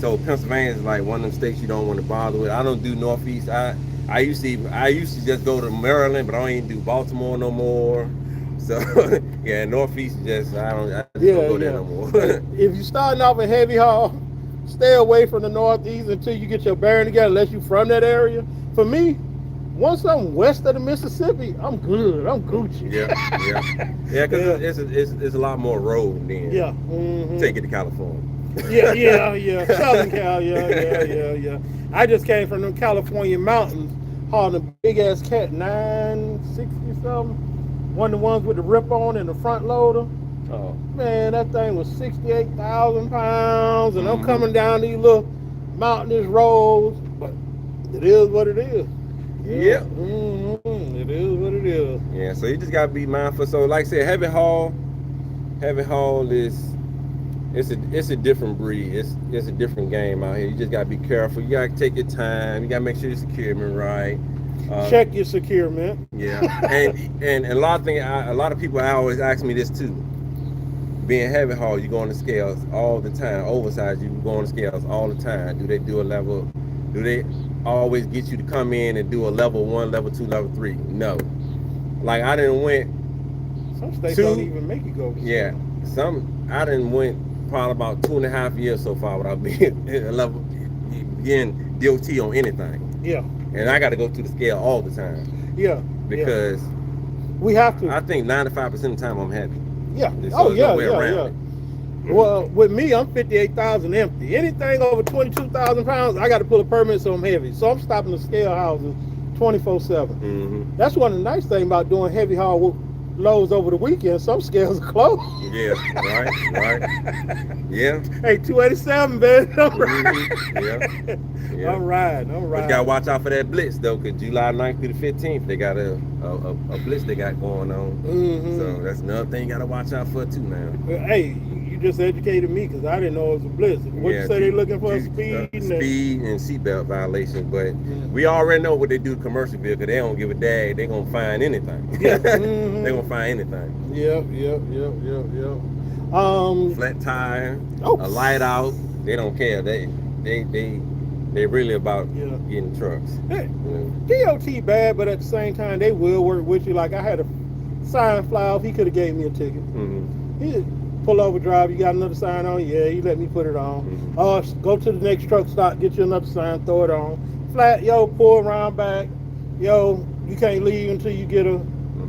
so Pennsylvania is like one of them states you don't want to bother with. I don't do Northeast. I used to just go to Maryland, but I don't even do Baltimore no more. So Northeast I just don't go there no more. If you're starting off a heavy haul, stay away from the Northeast until you get your bearing together, unless you're from that area. For me, once I'm west of the Mississippi, I'm good. I'm Gucci. Because it's a lot more road than take it to California. Southern Cal, I just came from them California mountains, hauling a big ass cat 960 something. One of the ones with the rip on and the front loader. Oh man, that thing was 68,000 pounds, and I'm coming down these little mountainous roads, but it is what it is. It is what it is. Yeah, so you just gotta be mindful. So like I said, heavy haul is it's a different breed. It's a different game out here. You just gotta be careful. You gotta take your time. You gotta make sure your securement right. Check your securement. Yeah, and a lot of people always ask me this too. being heavy haul, you go on the scales all the time. Oversized, you go on the scales all the time. Do they do a level? Do they always get you to come in and do a level 1, level 2, level 3? No. Like I didn't went Some states two. don't even make you go to Yeah, I didn't went probably about 2.5 years so far without being a level getting DOT on anything. Yeah. And I got to go to the scale all the time. Yeah. Because we have to. I think 95% of the time I'm happy. Yeah. So yeah. Well, with me, I'm 58,000 empty. Anything over 22,000 pounds, I got to pull a permit, so I'm heavy. So I'm stopping the scale houses 24/7. Mm-hmm. That's one of the nice things about doing heavy haul loads over the weekend. Some scales are closed. Yeah, right. Yeah. Hey, 287, man. I'm Mm-hmm. Yeah. I'm riding. But you gotta watch out for that blitz though, cause July 9th through the 15th, they got a blitz they got going on. Mm-hmm. So that's another thing you gotta watch out for too now. Hey, you just educated me because I didn't know it was a blitz. What you say they looking for? Speed and seatbelt violation, but we already know what they do to commercial vehicle. They don't give a dag. They gonna find anything. Yeah. Mm-hmm. They gonna find anything. Yep. Flat tire, a light out. They don't care. They really about getting trucks. Hey, DOT bad, but at the same time they will work with you. Like I had a sign fly off. He could have gave me a ticket. Mm-hmm. He pull over, drive. You got another sign on? Yeah, he let me put it on. Mm-hmm. Go to the next truck stop, get you another sign, throw it on. Flat, yo, pull around back. Yo, you can't leave until you get a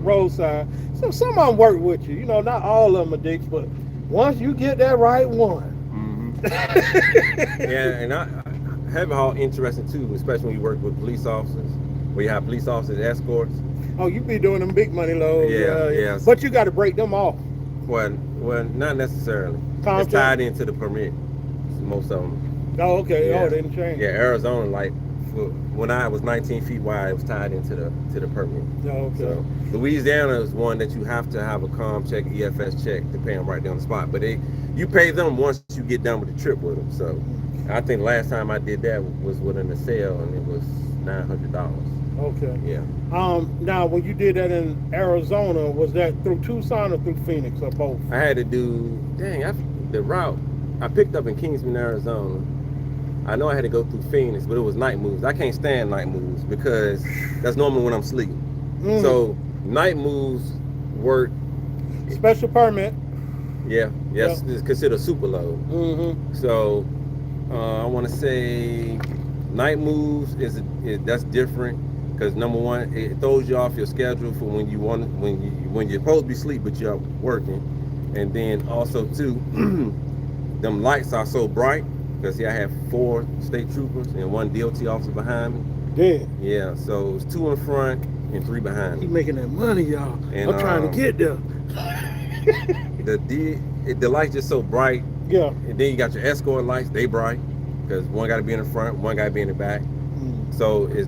roadside. So some of them work with you. You know, not all of them are dicks, but once you get that right one. Mm-hmm. Yeah, and heavy haul interesting too, especially when you work with police officers. Where you have police officers, escorts. Oh, you be doing them big money loads. Yeah. But you got to break them off. Well, not necessarily. Contract? It's tied into the permit. Most of them. Oh, okay. Yeah. Oh, they didn't change. Yeah, Arizona, like when I was 19 feet wide, it was tied into the permit. Oh, okay. So Louisiana is one that you have to have a comm check, EFS check to pay them right there on the spot. But you pay them once you get done with the trip with them. So I think the last time I did that was within a sale, and it was $900. Okay. Yeah. Now, when you did that in Arizona, was that through Tucson or through Phoenix or both? I had to do the route. I picked up in Kingsman, Arizona. I know I had to go through Phoenix, but it was night moves. I can't stand night moves because that's normally when I'm sleeping. So night moves work. Special permit. Yes, it's considered a super load. So I want to say night moves that's different because number one, it throws you off your schedule for when you're supposed to be asleep but you're working, and then also too, them lights are so bright. Because I have 4 state troopers and 1 DOT officer behind me. Yeah, so it's 2 in front and 3 behind me. He making that money, y'all. And, I'm trying to get there. The lights just so bright. Yeah. And then you got your escort lights, they bright. Because one got to be in the front, one got to be in the back. So it's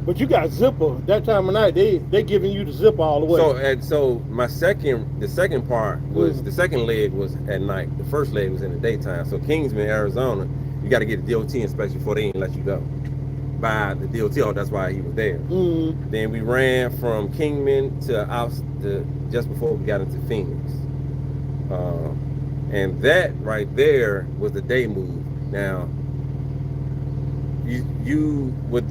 but you got zipper that time of night. They giving you the zipper all the way. So the second part was the second leg was at night. The first leg was in the daytime. So Kingsman, Arizona, you got to get a DOT inspection before they even let you go. By the DOT, that's why he was there. Then we ran from Kingman to just before we got into Phoenix, and that right there was the day move. Now. You with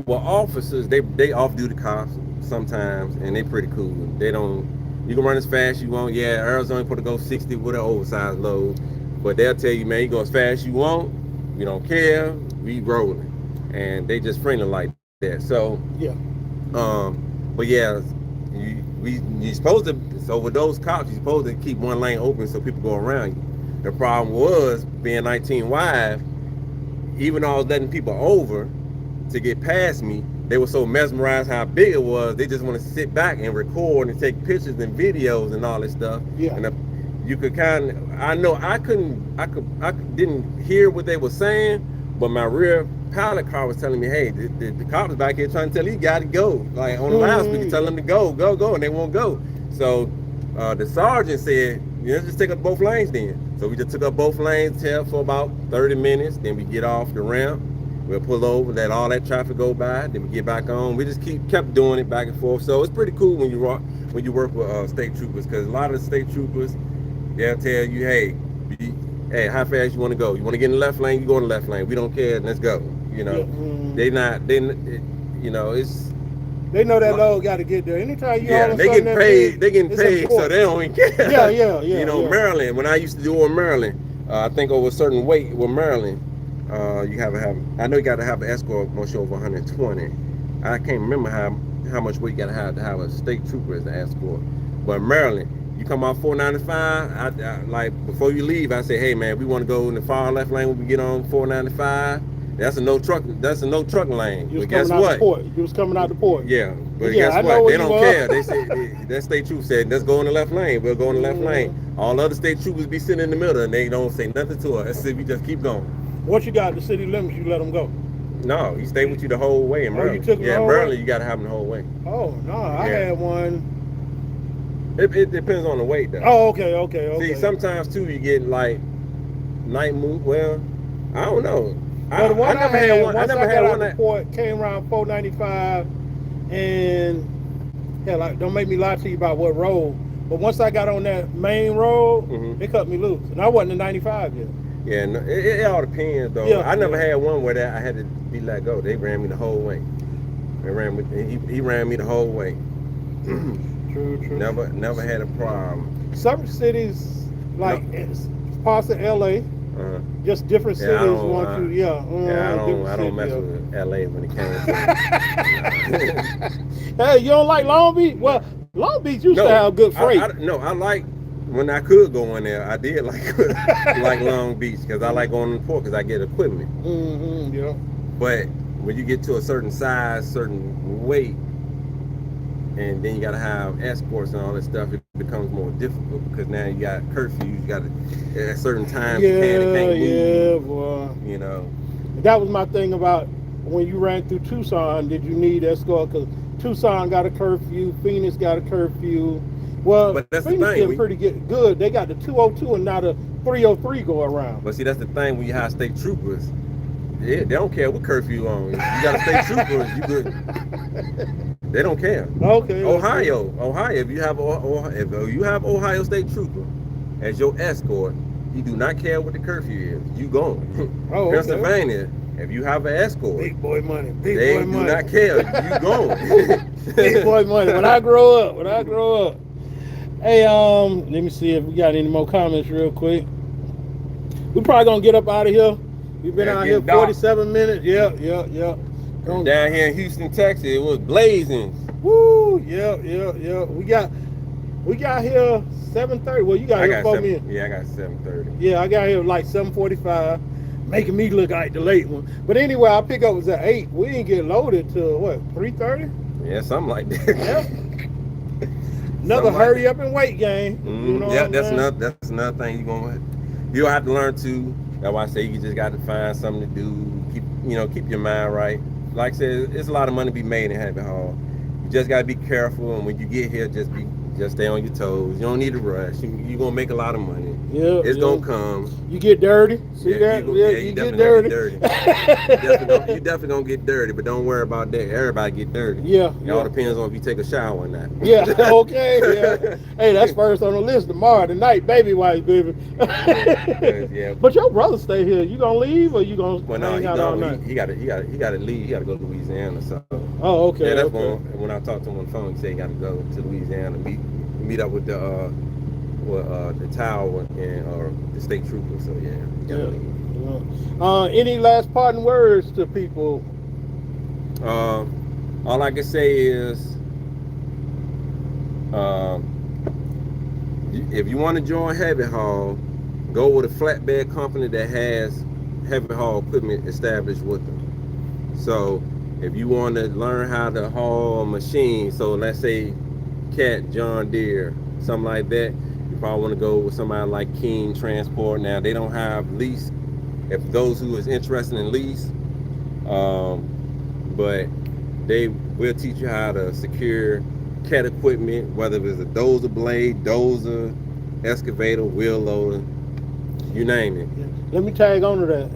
officers, they off duty cops sometimes, and they pretty cool. They don't. You can run as fast as you want. Yeah, Arizona put to go 60 with an oversized load, but they'll tell you, man, you go as fast as you want. We don't care. We rolling, and they just friendly like that. So but yeah, you supposed to. So with those cops, you're supposed to keep one lane open so people go around you. The problem was being 19 wide. Even though I was letting people over to get past me, they were so mesmerized how big it was. They just want to sit back and record and take pictures and videos and all this stuff. Yeah. And you could I didn't hear what they were saying, but my rear pilot car was telling me, hey, the cops back here trying to tell you got to go. Like on the loudspeaker, tell them to go, and they won't go. So the sergeant said, just take up both lanes then. So we just took up both lanes for about 30 minutes. Then we get off the ramp. We'll pull over, let all that traffic go by. Then we get back on. We just kept doing it back and forth. So it's pretty cool when you work with state troopers, because a lot of the state troopers, They'll tell you, hey, how fast you want to go? You want to get in the left lane? You go in the left lane. We don't care. Let's go. You Yeah. know, they not they, you know, it's They know that load got to get there. Anytime you yeah, hauling something that big, they getting it's paid, so important. they don't even care. Yeah, yeah, You yeah, know, yeah. Maryland. When I used to do in Maryland, I think over a certain weight with Maryland, you have to have. I know you got to have an escort much over 120. I can't remember how much weight you got to have a state trooper as an escort. But Maryland, you come out 495. I like before you leave, I say, hey man, we want to go in the far left lane when we get on 495. That's a no truck. That's a no truck lane. You was But guess coming out the what? port. You was coming out the port. Yeah, but Yeah, guess I know what? where They you don't are. care. They say that state troop said, "Let's go in the left lane." We'll go in the left lane. All other state troopers be sitting in the middle, and they don't say nothing to us. We just keep going. Once you got the city limits, you let them go. No, he stayed with you the whole way in Oh, you Maryland. took them the Yeah, in whole Maryland, way? you got to have them the whole way. Oh no, I Yeah. had one. It depends on the weight, though. Oh, okay. See, sometimes too, you get like night move. Well, I don't know. Well, the I one I never had had, one. I once never I had got out one the that. port, came around 495, and hell, like, don't make me lie to you about what road. But once I got on that main road, Mhm. it cut me loose, and I wasn't in 95 yet. Yeah, no, it all depends though. Yeah, I never yeah. had one where I had to be let go. They ran me the whole way. They ran me. He ran me the whole way. True. Never had a problem. Some cities, like No. parts of LA, Uh, just different yeah, I cities don't. want you. Yeah, I don't mess with LA when it comes to. Hey, you don't like Long Beach? Well, Long Beach used to have good freight. No, I like when I could go in there. I did like Long Beach because I like going to the port because I get equipment. Yeah. But when you get to a certain size, certain weight, and then you got to have escorts and all that stuff, it becomes more difficult because now you got curfews. You got to at certain times you can't move. Yeah, boy. You know. That was my thing about when you ran through Tucson. Did you need escort? Because Tucson got a curfew, Phoenix got a curfew. Well, but that's Phoenix the thing. getting pretty good. They got the 202 and now the 303 go around. But see, that's the thing when you have state troopers. Yeah, they don't care what curfew on. You got a state trooper, you good. They don't care. Okay. Ohio. If you have Ohio State Trooper as your escort, you do not care what the curfew is. You going. Oh, Pennsylvania. If you have an escort, big boy money. They do not care. You going. Big boy money. When I grow up. Hey, let me see if we got any more comments real quick. We probably gonna get up out of here. We've been out here 47 minutes. Yeah. Down here in Houston, Texas, it was blazing. Woo, yeah. We got here 7:30. Well, you got here before me. Yeah, I got 7:30. Yeah, I got here like 7:45, making me look like the late one. But anyway, our pickup was at 8. We didn't get loaded till what, 3:30? Yeah, something like that. Yeah. Another hurry up and wait game. You know that's another thing you'll have to learn to. That's why I say you just got to find something to do. Keep your mind right. Like I said, it's a lot of money to be made in Happy Hall. You just gotta be careful, and when you get here, just stay on your toes. You don't need to rush. You're gonna make a lot of money. Yeah, it's gonna come. You get dirty. See that? You get dirty. You definitely gonna get dirty, but don't worry about that. Everybody get dirty. Yeah. It all depends on if you take a shower or not. Yeah. Okay. Yeah. Hey, that's first on the list tomorrow tonight, baby wipes, baby. Yeah. But your brother stay here. You gonna leave or you gonna hang out all night? He gotta leave. He gotta go to Louisiana. So. Oh, okay. Yeah, that's when I talked to him on the phone. He said he got to go to Louisiana, meet up with the tower and the state trooper. So yeah. Any last parting words to people? All I can say is, if you want to join Heavy Haul, go with a flatbed company that has Heavy Haul equipment established with them. So if you want to learn how to haul a machine, so let's say Cat, John Deere, something like that, you probably want to go with somebody like King Transport. Now they don't have lease, if those who is interested in lease, but they will teach you how to secure Cat equipment, whether it's a dozer blade, dozer, excavator, wheel loader, you name it. Let me tag on to that.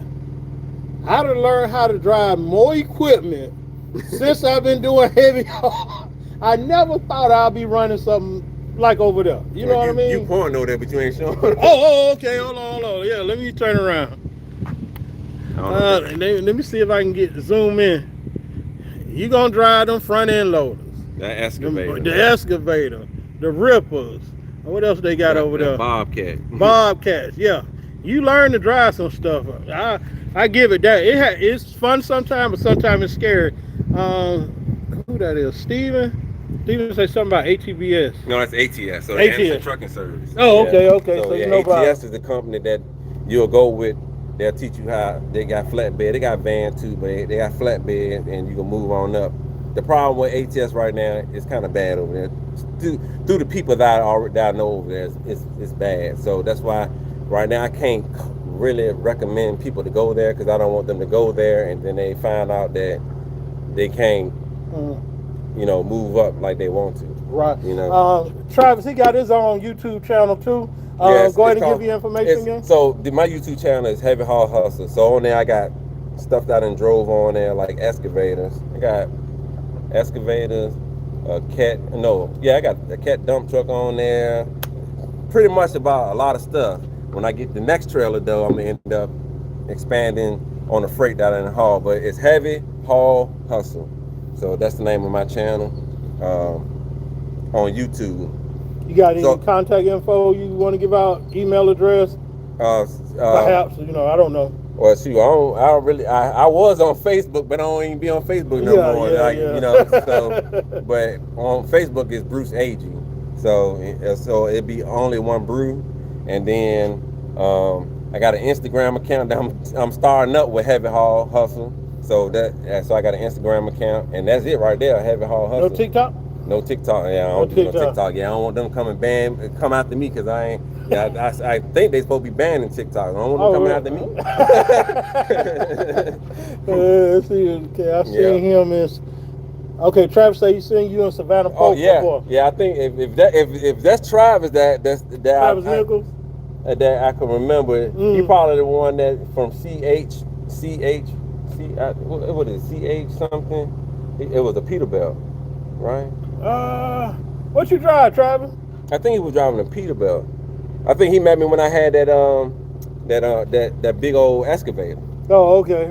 I done learned how to drive more equipment since I've been doing heavy haul. I never thought I'd be running something like over there. You know what I mean? You porno there, but you ain't showing. Okay. Hold on. Yeah, let me turn around. Let me see if I can get zoom in. You gonna drive them front end loaders, The excavator, the excavator, the rippers. What else they got over there? Bobcat. Bobcats. Yeah, you learn to drive some stuff. I give it that. It's fun sometimes, but sometimes it's scary. Who that is? Steven say something about ATBS. No, that's ATS. So ATS. Anderson Trucking Service. Oh, okay. So you know ATS is the company that you'll go with. They'll teach you how. They got flatbed. They got van too, but they got flatbed, and you can move on up. The problem with ATS right now is kind of bad over there. Through the people that I know over there, it's bad. So that's why right now I can't really recommend people to go there, because I don't want them to go there and then they find out that they can't, move up like they want to. Right. Travis, he got his own YouTube channel too. Yes, go ahead and give you information again. So my YouTube channel is Heavy Haul Hustle. So on there I got stuff that I done drove on there, like excavators. I got excavators, I got a cat dump truck on there. Pretty much about a lot of stuff. When I get the next trailer though, I'm gonna end up expanding on the freight that I done haul. But it's Heavy Haul Hustle. So that's the name of my channel on YouTube. You got any contact info you want to give out? Email address? Perhaps, I don't know. Well, shoot, I was on Facebook, but I don't even be on Facebook no more. But on Facebook it's Bruce Agee. So it'd be only one Brew, and then I got an Instagram account that I'm starting up with Heavy Haul Hustle. So I got an Instagram account, and that's it right there, Heavy Haul Hustle. No TikTok? No TikTok. Yeah, I don't do no TikTok. Yeah, I don't want them coming come after me, because I ain't. Yeah, I think they supposed to be banning TikTok. I don't want them coming after me. I seen him as. Okay, Travis said he's seen you in Savannah Post before. Yeah, I think if that's Travis that's Travis Nichols. That I can remember. He probably the one that from what is it, CH something? It was a Peterbilt, right? What you drive, Travis? I think he was driving a Peterbilt. I think he met me when I had that big old excavator. Oh, okay.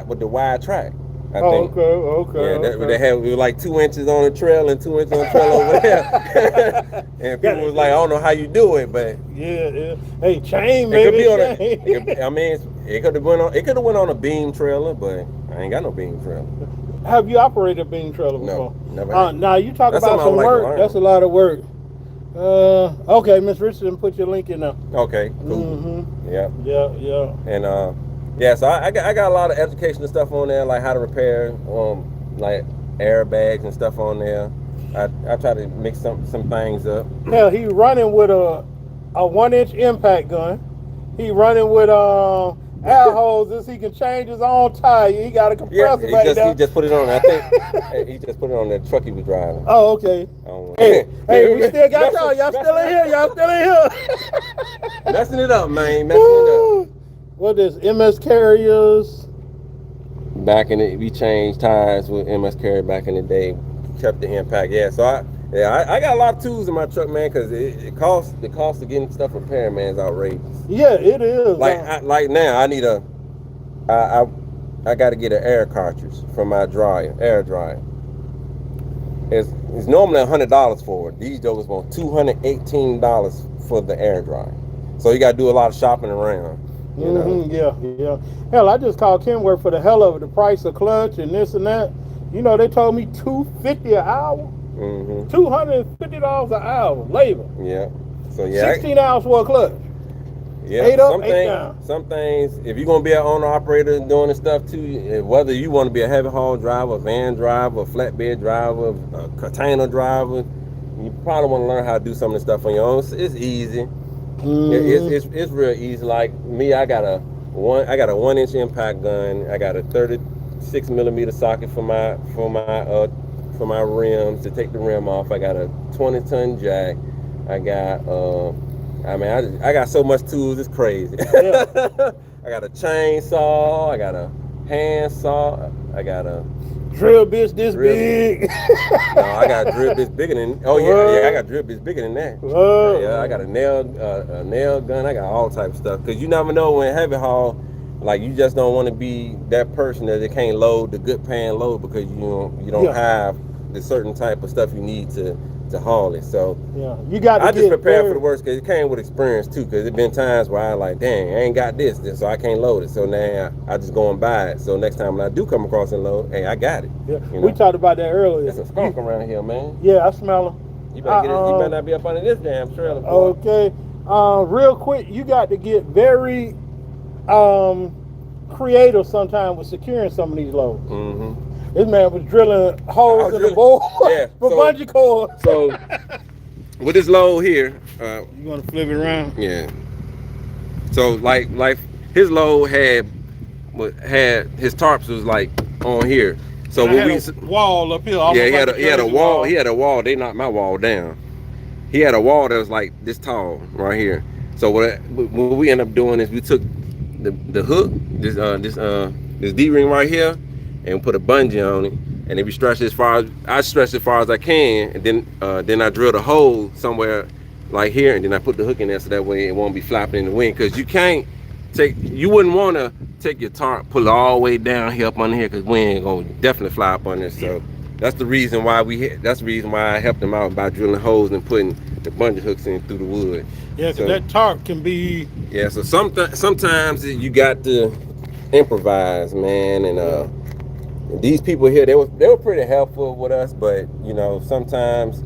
With the wide track. I think. Okay. Yeah, it was like 2 inches on the trail and 2 inches on the trail over there. And people was like, I don't know how you do it, but yeah. Hey, chain, maybe. It could have went on a beam trailer, but I ain't got no beam trailer. Have you operated a beam trailer before? No, never. Now you talk about some work. That's a lot of work. Okay, Miss Richardson, put your link in there. Okay, cool. Mm-hmm. Yeah. And so I got a lot of educational stuff on there, like how to repair like airbags and stuff on there. I try to mix some things up. Hell, he running with a 1-inch impact gun. He running with air hoses. He can change his own tire. He got a compressor he just put it on. I think he just put it on the truck he was driving. Oh, okay. Hey, we still got y'all. Y'all still in here. Messing it up, man. Messing it up. What is MS Carriers? We changed tires with MS Carrier back in the day. Kept the impact. Yeah, so I got a lot of tools in my truck, man, because the cost of getting stuff repaired, man, is outrageous. Yeah, it is. Like now, I need I got to get an air cartridge for my air dryer. It's normally $100 for it. These jokers want $218 for the air dryer. So you got to do a lot of shopping around. Yeah. Hell, I just called Kenworth for the hell of it. The price of clutch and this and that. They told me $250 an hour. $250 an hour labor. Yeah. So 16 hours for a clutch. Yeah. 8 up, 8 down. Some things, if you're gonna be an owner operator doing this stuff too, whether you want to be a heavy haul driver, a van driver, a flatbed driver, a container driver, you probably want to learn how to do some of this stuff on your own. It's easy. It's real easy. Like me, I got a 1-inch impact gun. I got a 36 millimeter socket for my rims to take the rim off. I got a 20-ton jack. I got I got so much tools. It's crazy. Yeah. I got a chainsaw. I got a hand saw. I got a Drill bits this Drill. big. No, I got drill bits bigger than. Oh yeah, I got drill bits bigger than that. Yeah, I got a nail gun. I got all type of stuff. Cause you never know when heavy haul, like you just don't want to be that person that they can't load the good paying load because you don't have the certain type of stuff you need to haul it. So yeah, you got to I just prepare for the worst because it came with experience too. Because it been times where I like, dang, I ain't got this, so I can't load it. So now I just go and buy it. So next time when I do come across and load, hey, I got it. Yeah, we talked about that earlier. There's a skunk around here, man. Yeah, I smell them. You better get it. You better not be up under this damn trailer. Boy. Okay, real quick, you got to get very creative sometimes with securing some of these loads. Mm-hmm. This man was drilling holes in the board for bungee cords. So with this load here, you want to flip it around? Yeah. So like his load had his tarps was like on here. So when we wall up here. Yeah, he had a wall. He had a wall. They knocked my wall down. He had a wall that was like this tall right here. So what we ended up doing is we took the hook, this D-ring right here, and put a bungee on it, and then we stretched as far as I can, and then I drilled a hole somewhere like here, and then I put the hook in there so that way it won't be flapping in the wind. Cause you wouldn't want to take your tarp, pull it all the way down here up under here, cause wind ain't gonna definitely fly up on this. So that's the reason why I helped them out by drilling holes and putting the bungee hooks in through the wood. Yeah, cause that tarp can be. Yeah, so sometimes you got to improvise, man, and these people here, they were pretty helpful with us, but you know, sometimes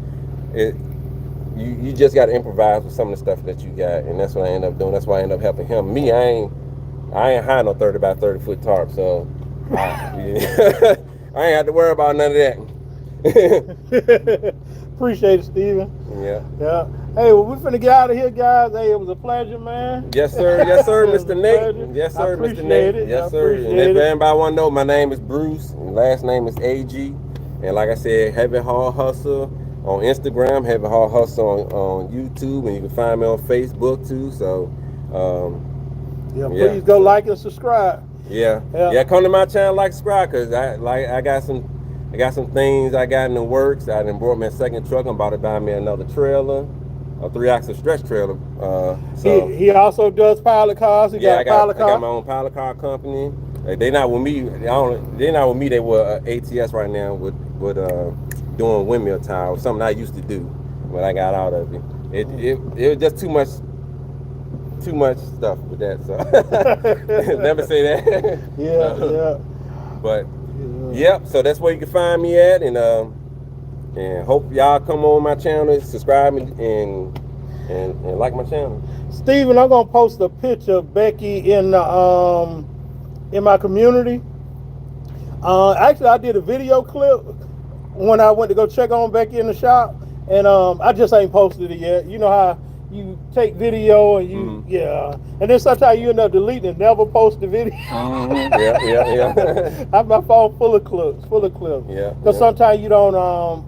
you just got to improvise with some of the stuff that you got, and that's what I end up doing. That's why I end up helping him. Me, I ain't high no 30 by 30 foot tarp, so I ain't have to worry about none of that. Appreciate it, Steven. Yeah. Hey, well, we're finna get out of here, guys. Hey, it was a pleasure, man. Yes, sir. Yes, sir, Mr. Nate. Yes, sir, Mr. Nate. Yes, sir. And if anybody want to know, my name is Bruce, and last name is AG. And like I said, Heavy Haul Hustle on Instagram, Heavy Haul Hustle on YouTube, and you can find me on Facebook too. So, please go like and subscribe. Yeah, come to my channel, like, subscribe, cause I got some things I got in the works. I done brought me a second truck. I'm about to buy me another trailer, a 3-axle stretch trailer. So he also does pilot cars. I got my own pilot car company. They not with me. They're not with me. They were ATS right now with doing windmill tires, something I used to do when I got out of it. It was just too much stuff with that. So never say that. Yeah. But. Yep, so that's where you can find me at, and hope y'all come on my channel, subscribe and like my channel. Steven, I'm gonna post a picture of Becky in my community. Actually, I did a video clip when I went to go check on Becky in the shop, and I just ain't posted it yet. You know how you take video and and then sometimes you end up deleting and never post the video. Yeah. I have my phone full of clips. Yeah. Because sometimes you don't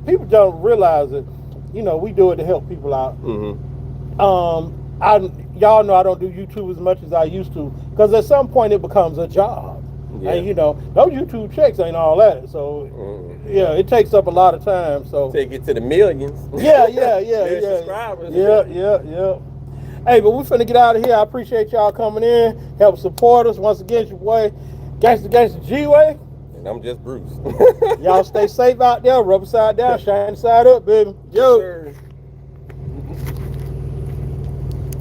people don't realize it. You know, we do it to help people out. Y'all know I don't do YouTube as much as I used to, because at some point it becomes a job. Yeah. And you know, those YouTube checks ain't all that. So it takes up a lot of time. So take it to the millions. Yeah. Subscribers. Yeah. Hey, but we finna get out of here. I appreciate y'all coming in, help support us. Once again, it's your boy, Gangsta G-Way. And I'm just Bruce. Y'all stay safe out there, rubber side down, shine side up, baby. Yo. Sure.